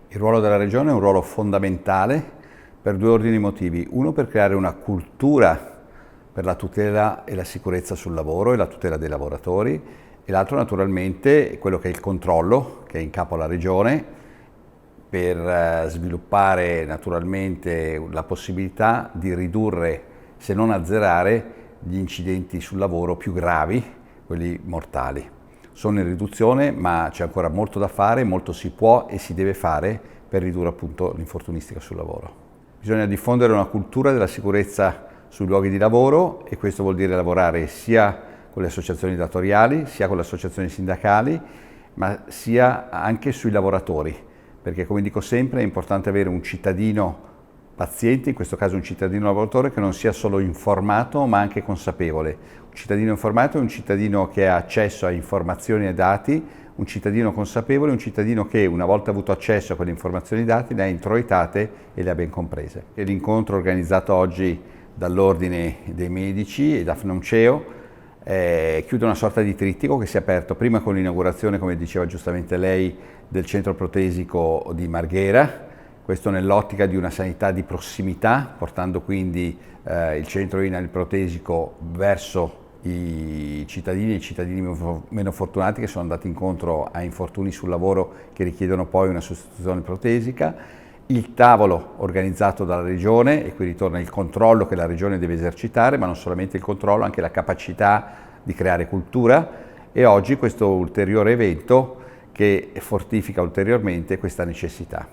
Il ruolo della Regione è un ruolo fondamentale per due ordini di motivi. Uno, per creare una cultura per la tutela e la sicurezza sul lavoro e la tutela dei lavoratori, e l'altro naturalmente quello che è il controllo, che è in capo alla Regione, per sviluppare naturalmente la possibilità di ridurre, se non azzerare, gli incidenti sul lavoro più gravi, quelli mortali. Sono in riduzione, ma c'è ancora molto da fare, molto si può e si deve fare per ridurre appunto l'infortunistica sul lavoro. Bisogna diffondere una cultura della sicurezza sui luoghi di lavoro, e questo vuol dire lavorare sia con le associazioni datoriali, sia con le associazioni sindacali, ma sia anche sui lavoratori, perché come dico sempre è importante avere un cittadino paziente, in questo caso un cittadino lavoratore, che non sia solo informato ma anche consapevole. Un cittadino informato è un cittadino che ha accesso a informazioni e dati, un cittadino consapevole è un cittadino che, una volta avuto accesso a quelle informazioni e dati, le ha introitate e le ha ben comprese. E l'incontro organizzato oggi dall'Ordine dei Medici e da FNOMCEO chiude una sorta di trittico che si è aperto prima con l'inaugurazione, come diceva giustamente lei, del centro protesico di Marghera, questo nell'ottica di una sanità di prossimità, portando quindi il centro INAIL protesico verso i cittadini e i cittadini meno fortunati che sono andati incontro a infortuni sul lavoro che richiedono poi una sostituzione protesica. Il tavolo organizzato dalla Regione, e qui ritorna il controllo che la Regione deve esercitare, ma non solamente il controllo, anche la capacità di creare cultura, e oggi questo ulteriore evento che fortifica ulteriormente questa necessità.